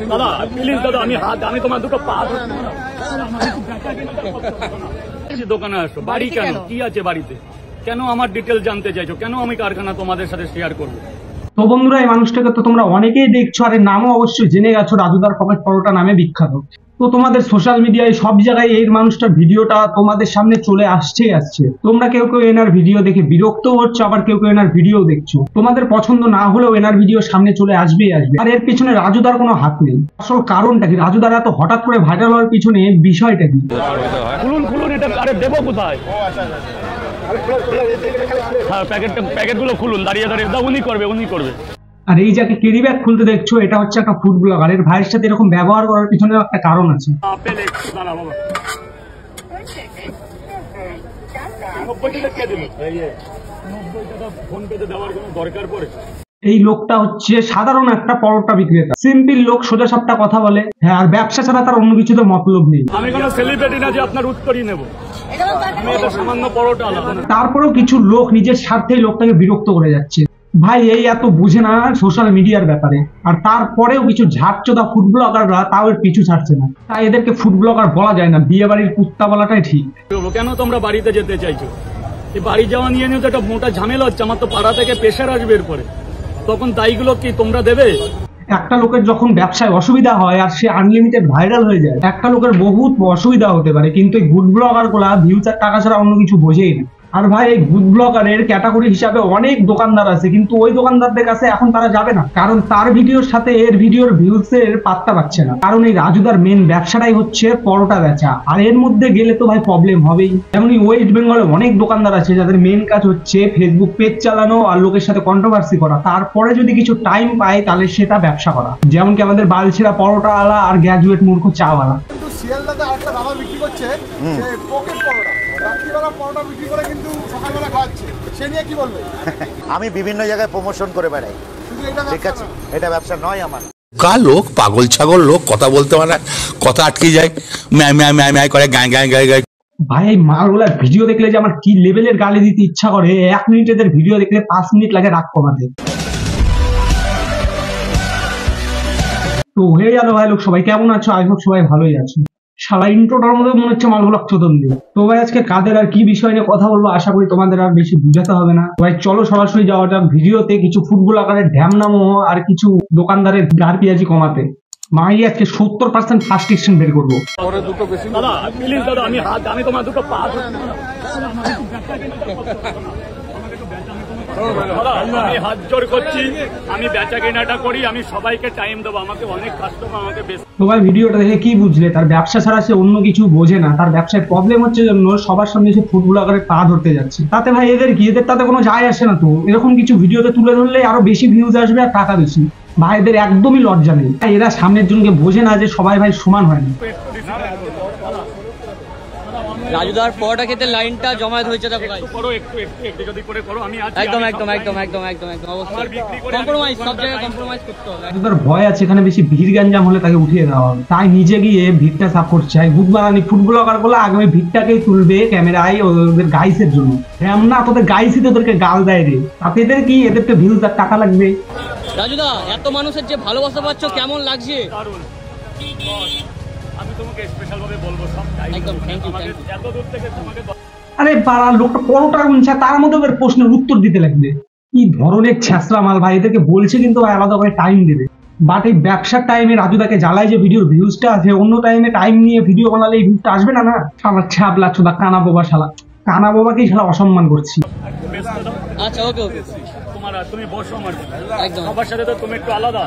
দাদা প্লিজ দাদা, আমি তোমার দুটো পা দোকানে আসো। বাড়ি কেন, কি আছে বাড়িতে, কেন আমার ডিটেল জানতে চাইছো, কেন আমি কারখানা তোমাদের সাথে শেয়ার করবো? তো বন্ধুরা, এই মানুষটাকে তো তোমরা অনেকেই দেখছো, আর এর নামও অবশ্যই জেনে গেছো, রাজুদার পকেট পরোটা নামে বিখ্যাত। তো তোমাদের সোশ্যাল মিডিয়ায় সব জায়গায় এই মানুষটার ভিডিওটা তোমাদের সামনে চলে আসছে। তোমরা কেউ কেউ এনার ভিডিও দেখে বিরক্ত হচ্ছ, আবার কেউ কেউ এনার ভিডিও দেখছো। তোমাদের পছন্দ না হলেও এনার ভিডিও সামনে চলে আসবে। আর এর পিছনে রাজুদার কোনো হাত নেই। আসল কারণটা কি, রাজুদার এত হঠাৎ করে ভাইরাল হওয়ার পিছনে বিষয়টা কি? খুলুন এটা, আরে দেবো কোথায়? হ্যাঁ, প্যাকেটগুলো খুলুন, দাঁড়িয়ে উনি করবে। আর এই যাকে ক্যারি ব্যাগ খুলতে দেখছো, এটা হচ্ছে একটা ফুড ব্লগার। এর ভাইয়ের সাথে এরকম ব্যবহার করার পিছনে একটা কারণ আছে। এই লোকটা হচ্ছে সাধারণ একটা পরোটা বিক্রেতা, সিম্পল লোক, সোজা সাপটা কথা বলে। হ্যাঁ, আর ব্যবসা ছাড়া তার অন্য কিছুতে মতলব নেই। আমি কোনো সেলিব্রিটি না যে আপনার উত্তরই নেব। তারপরেও কিছু লোক নিজের স্বার্থেই লোকটাকে বিরক্ত করে যাচ্ছে। ভাই, এই এত বুঝে না সোশ্যাল মিডিয়ার ব্যাপারে, আর তারপরেও কিছু ঝাড়চোদা ফুড ব্লগাররা তাও এর পিছু ছাড়ছে না। তাই এদেরকে ফুড ব্লগার বলা যায় না, বিয়ে বাড়ির কুত্তা বলাটাই ঠিক। কেন তোমরা বাড়িতে যেতে চাইছো? এই বাড়ি যাওয়া নিয়ে তো একটা মোটা ঝামেলা হচ্ছে। আমার তো পাড়া থেকে প্রেশার আসবে এরপরে, তখন দায়ীগুলো কি তোমরা দেবে? একটা লোকের যখন ব্যবসায় অসুবিধা হয় আর সে আনলিমিটেড ভাইরাল হয়ে যায়, একটা লোকের বহুত অসুবিধা হতে পারে। কিন্তু এই গুড ব্লগার গুলা ভিউজ আর টাকা ছাড়া অন্য কিছু বোঝেই না। আর ভাই, এই গুড ব্লগারের ক্যাটাগরি হিসাবে অনেক দোকানদার আছে, কিন্তু ওই দোকানদারদের কাছে এখন তারা যাবে না, কারণ তার ভিডিওর সাথে এর ভিডিওর ভিউজ এর পাত্তা পাচ্ছে না। কারণ এই রাজুদার মেন ব্যবসাটাই হচ্ছে পরোটা বেচা, আর এর মধ্যে গেলে তো ভাই প্রবলেম হবেই। যেমন ওয়েস্ট বেঙ্গলে অনেক দোকানদার আছে যাদের মেন কাজ হচ্ছে ফেসবুক পেজ চালানো আর লোকের সাথে কন্ট্রোভার্সি করা, তারপরে যদি কিছু টাইম পায় তাহলে সেটা ব্যবসা করা। যেমন কি আমাদের বালছেরা পরোটা আলা আর গ্র্যাজুয়েট মূর্খ চাওয়ালা। শিয়ালদাতে আরেকটা দাদা বিক্রি করছে পকেট পরোটা, রাত্রিবেলা পরোটা বিক্রি করে কিন্তু সকালবেলা খাওয়াচ্ছে। সে নিয়ে কি বলবে? আমি বিভিন্ন জায়গায় প্রমোশন করে বেড়াই, ঠিক আছে, এটা ব্যবসা নয় আমার। কা লোক পাগল ছাগল লোক, কথা বলতে পারে না, কথা আটকে যায়, ম্যায় করে গায়। ভাই, এই মালগুলা ভিডিও দেখলে যে আমার কি লেভেলের গালি দিতে ইচ্ছা করে। 1 মিনিট এদের ভিডিও দেখলে 5 মিনিট লাগে রাগ কমাতে। তো হয়ে গেল ভাই লোক, সবাই কেমন আছো? আই হোপ সবাই ভালোই আছো। শালা ইন্ট্রোটার মধ্যে মনে হচ্ছে মালগুলো চোদন দিয়ে। তো ভাই, আজকে কাদের আর কি বিষয় নিয়ে কথা বলবো, আশা করি তোমাদের আর বেশি বুঝাতে হবে না। ভাই চলো সরাসরি যাওয়া যাক ভিডিওতে। কিছু ফুটবল আকারের ঢ্যামনামো আর কিছু দোকানদারের গার পেঁয়াজি কমাতে মাই আজকে 70% ফার্স্ট এক্সটেন বের করবো। দাদা প্লিজ দাদা, আমি তোমার দুটো পা আমি হাত জোর করছি, আমি বেচা কেনাটা করি, আমি সবাইকে টাইম দেবো, আমাকে অনেক কাস্টমার আমাকে বেশ। তো ভাই, ভিডিওটা দেখে কি বুঝলে? তার ব্যবসা ছাড়া সে অন্য কিছু বোঝে না। তার ব্যবসায় প্রবলেম হচ্ছে জন্য সবার সামনে সে ফুটবল আকারে পা ধরতে যাচ্ছে। তাতে ভাই এদের কি, এদের তাতে কোনো যায় আসে না। তো এরকম কিছু ভিডিওতে তুলে ধরলে আরো বেশি ভিউজ আসবে আর টাকা বেশি। ভাই এদের একদমই লজ্জা নেই। এরা সামনের জনকে বোঝে না যে সবাই ভাই সমান হয় না। রাজুদার পরোটা খেতে লাইনটা জমায়েত হয়েছে, দেখো ভাই। একটু যদি করে করো, আমি একদম অবশ্যই কম্প্রোমাইজ, সব জায়গায় কম্প্রোমাইজ করতে হবে। রাজুদার ভয় আছে এখানে বেশি ভিড় গ্যাঞ্জাম হলে তাকে উঠিয়ে দেওয়া হবে, তাই নিজে গিয়ে ভিড়টা সাফ করছে। বুধবারানি ফুটবলার গুলো আগামী ভিড়টাকেই তুলবে ক্যামেরায় ওদের গাইসের জন্য। না, তোদের গাইসই তোদেরকে গাল দেয় রে, তাতে এদের কি, এদেরকে ভিউজ আর টাকা লাগবে। রাজুদা, এত মানুষের যে ভালোবাসা পাচ্ছ, কেমন লাগছে? আমি তোমাকে স্পেশাল ভাবে বলবো সব। একদম থ্যাংক ইউ। এত দূর থেকে তোমাকে। আরে পাড়া লোকটা পরোটা গুনছে, তার মধ্যে ওদের প্রশ্নের উত্তর দিতে লাগবে। কি ধরনের ছ্যাঁচড়া মাল ভাই! এদেরকে বলছে কিন্তু ভাই আলাদা করে টাইম দেবে। বাট এই ব্যবসার টাইমে রাজুদাকে জ্বালায় যে ভিডিওর ভিউজটা আছে, অন্য টাইমে টাইম নিয়ে ভিডিও বানালে এই ভিউজটা আসবে না। শালা ছাবলা চোদা কানা বোবা, শালা কানা বোবাকেই শালা অসম্মান করছি। আচ্ছা ওকে। তুমি বসো, আমার সবার সাথে তো তুমি একটু আলাদা।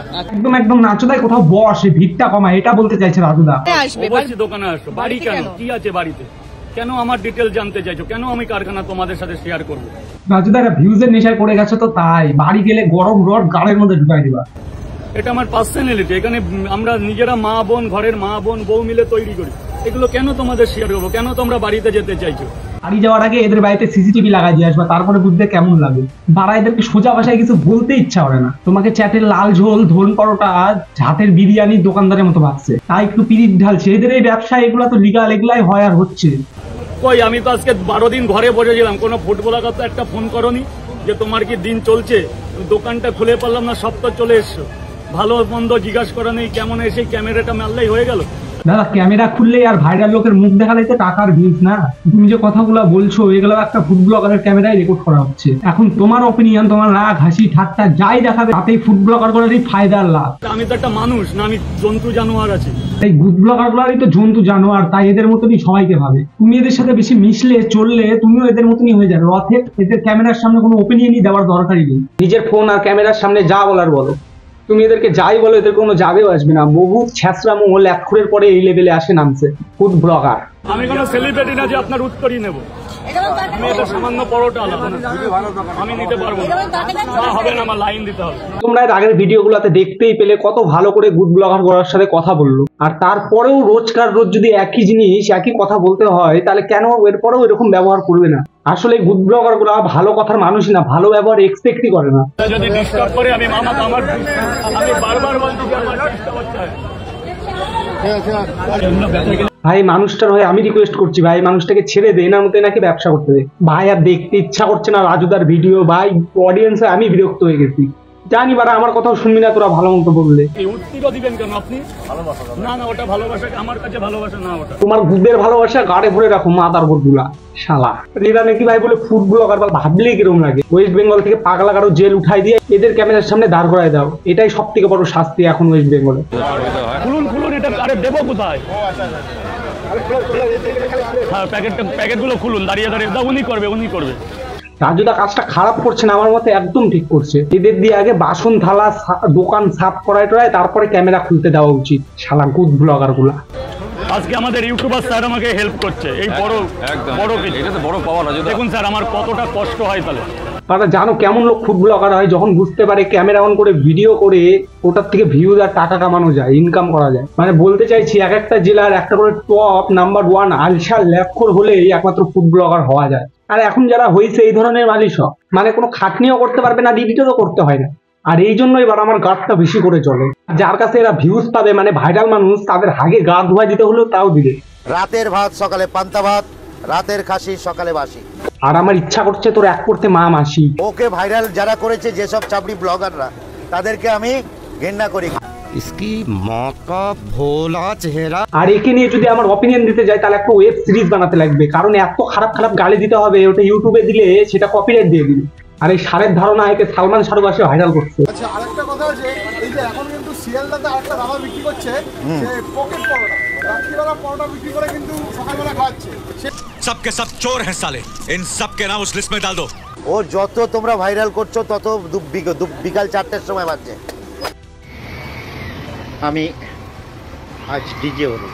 একদম নাচোদায় কোথাও বসে, ভিড়টা কমা, এটা বলতে চাইছে রাজুদা। অবশ্যই দোকানে আসো। বাড়ি কেন, কি আছে বাড়িতে, কেন আমার ডিটেল জানতে চাইছো, কেন আমি কারখানা তোমাদের সাথে শেয়ার করবো? রাজুদা ভিউজের নেশায় পড়ে গেছে, তো তাই বাড়ি গেলে গরম রড গাড়ির মধ্যে ঢুকাই দিবা। এটা আমার পার্সোনালিটি। এখানে আমরা নিজেরা মা বোন, ঘরের মা বোন বউ মিলে তৈরি করি। এগুলো কেন তোমাদের শেয়ার করবো? কেন তোমরা বাড়িতে যেতে চাইছো? বাড়ি যাওয়ার আগে এদের বাড়িতে সিসিটিভি লাগাই দিয়ে আসবা, তারপরে বুঝতে কেমন লাগে। বাড়া এদেরকে সোজা ভাষায় কিছু বলতে ইচ্ছা করে না। তোমাকে চ্যাটের লাল ঝোল, ধন পরোটা, হাতের বিরিয়ানি দোকানদারের মতো ভাবছে, তাই একটু পিরিট ঢালছে। এদের এই ব্যবসা এগুলা তো লিগাল, এগুলাই হয় আর হচ্ছে। কই, আমি তো আজকে 12 দিন ঘরে বসেছিলাম, কোনো ফুটবলার তো একটা ফোন করনি যে তোমার কি দিন চলছে? দোকানটা খুলে পারলাম না, সব তো চলে এসছো। ভালো মন্দ জিজ্ঞাসা করা নেই, কেমন এসে ক্যামেরাটা মারলেই হয়ে গেল। দাদা ক্যামেরা খুললেই আর ভাইরাল লোকের মুখ দেখালেই তো টাকার ভিউজ না। তুমি যে কথাগুলো বলছো এগুলো একটা ফুড ব্লগারের ক্যামেরায় রেকর্ড করা হচ্ছে। এখন তোমার অপিনিয়ন, তোমার রাগ হাসি ঠাট্টা যাই দেখাবে তাতেই ফুড ব্লগার করারই ফায়দার লাভ। আমি তো একটা মানুষ না, আমি জন্তু জানোয়ার আছি। এই ফুড ব্লগার গুলারই তো জন্তু জানোয়ার, তাই এদের মতনই সবাইকে ভাবে। তুমি এদের সাথে বেশি মিশলে চললে তুমিও এদের মতনই হয়ে যাবে। অথের এদের ক্যামেরার সামনে কোনো ওপিনিয়নই দেওয়ার দরকারই নেই। নিজের ফোন আর ক্যামেরার সামনে যা বলার বলো, তুমি এদেরকে যাই বলো এদের কোনো যাবেও আসবে না। বহু ছ্যাঁচড়ামো লেখখুরের পরে এই লেভেলে আসে নামছে ফুড ব্লগার। আমি কোনো সেলিব্রিটি না যে আপনার উত্তরই নেব। আমি এটা সামান্য পরোটা আমি নিতে পারবো না, হবে না, আমার লাইন দিতে হবে। তোমরা এর আগের ভিডিওগুলোতে দেখতেই পেলে কত ভালো করে গুড ব্লগার করার সাথে কথা বললো। আর তারপরেও রোজকার রোজ যদি একই জিনিস একই কথা বলতে হয় তাহলে কেন এরপরেও এরকম ব্যবহার করবে না? আসলে গুড ব্লগার গুলো ভালো কথার মানুষই না, ভালো ব্যবহার এক্সপেক্টই করে না। যদি ডিস্টার্ব করে আমি আমি বারবার বলছি যে আমার ডিস্টার্ব হচ্ছে। ভাই মানুষটার হয়ে আমি রিকোয়েস্ট করছি, ভাই মানুষটাকে ছেড়ে দে, এনার মধ্যে নাকি ব্যবসা করতে দে। ভাই আর দেখতে ইচ্ছা করছে না রাজুদার ভিডিও। ভাই অডিয়েন্সে আমি বিরক্ত হয়ে গেছি। জানি বারা আমার কথাও শুনবি না তোরা ভালো মতো বললে। উত্তরও দিবেন কেন আপনি? না না, ওটা ভালোবাসা, আমার কাছে ভালোবাসা না। ওটা তোমার গুদের ভালোবাসা গাড়ে ভরে রাখো মাদার গুলা শালা। এরা নাকি ভাই বলে ফুড ব্লগার, ভাবলেই কিরকম লাগে। ওয়েস্ট বেঙ্গল থেকে পাগলা কারো জেল উঠাই দিয়ে এদের ক্যামেরার সামনে দাঁড় করায় দাও, এটাই সব থেকে বড় শাস্তি এখন ওয়েস্ট বেঙ্গলে। খুলুন এটা, আরে দেবো কোথায়? হ্যাঁ প্যাকেটগুলো খুলুন, দাঁড়িয়ে উনি করবে। রাজুদা কাজটা খারাপ করছে না, আমার মতে একদম ঠিক করছে। এদের দিয়ে আগে বাসন থালা দোকান সাফ করায় টরায় তারপরে ক্যামেরা খুলতে দেওয়া উচিত। শালা গুড ব্লগার গুলা। আজকে আমাদের ইউটিউবার স্যার আমাকে হেল্প করছে, এই বড় কিছু। এটা তো বড় পাওয়ার। দেখুন স্যার আমার কতটা কষ্ট হয়। তাহলে তারা জানো কেমন লোক ফুড ব্লগার হয়? যখন বুঝতে পারে ক্যামেরা অন করে ভিডিও করে ওটার থেকে ভিউজ আর টাকা কামানো যায়, ইনকাম করা যায়। মানে বলতে চাইছি এক একটা জেলার একটা করে টপ নাম্বার 1 আলসা লেখখোর হলেই একমাত্র ফুড ব্লগার হওয়া যায়। আর এখন যারা হয়েছে এই ধরনের মানুষ মানে কোনো খাটনিও করতে পারবে না, ডিডিটও করতে হয় না। আর এই জন্য এবার আমার গাছটা বেশি করে চলে। যার কাছে এরা ভিউজ পাবে মানে ভাইরাল মানুষ, তাদের আগে গা ধোয়া দিতে হলেও তাও দিবে। রাতের ভাত সকালে পান্তা ভাত, রাতের খাসি সকালে বাসি। আর আমার ইচ্ছা করছে তোর এক করতে মা মাসি। ওকে ভাইরাল যারা করেছে যেসব চাপড়ি ব্লগাররা, তাদেরকে আমি ঘৃণা করি। इसकी मौत का भोला चेहरा। আর একে নিয়ে যদি আমার অপিনিয়ন দিতে যাই তাহলে একটা ওয়েব সিরিজ বানাতে লাগবে, কারণ এত খারাপ খারাপ গালি দিতে হবে, ওটা ইউটিউবে দিলে সেটা কপিরাইট দিয়ে দিবে। আর এই সারের ধারণা একে সালমান শাহরুখ আসে ভাইরাল করছে। আচ্ছা আরেকটা কথা আছে, এই যে এখন কিন্তু শিয়ালদাতে আরেকটা দাদা বিক্রি করছে যে পকেট পরোটা। রাত্রিবেলা পরোটা বিক্রি করে কিন্তু সকালবেলা খাচ্ছে। सबके सब चोर हैं साले, इन सब के नाम उस लिस्ट में डाल दो। ও যত তোমরা ভাইরাল করছো তত বিকাল 4টের সময় বাজছে। আমি আজ ডিজে হলো।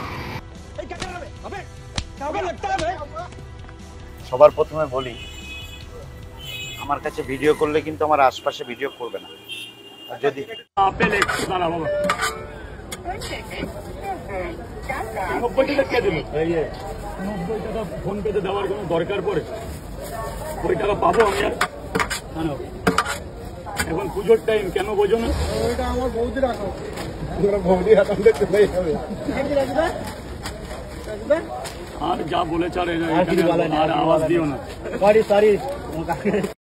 সবার প্রথমে বলি, আমার কাছে ভিডিও করলে কিন্তু আমার আশপাশে ভিডিও করবে না। আর যদি আপেল দাঁড়া বাবা 90 টাকা কে দিল? 90 টাকা ফোন পেতে দেওয়ার কোনো দরকার পড়ে? ওই টাকা পাবো আমি আর? এখন পুজোর টাইম, কেন বোঝো না? ওইটা আমার বৌদি রাখো, বৌদি হাতে চলে যাবে। আর যা বলে চারে আর আওয়াজ দিও না।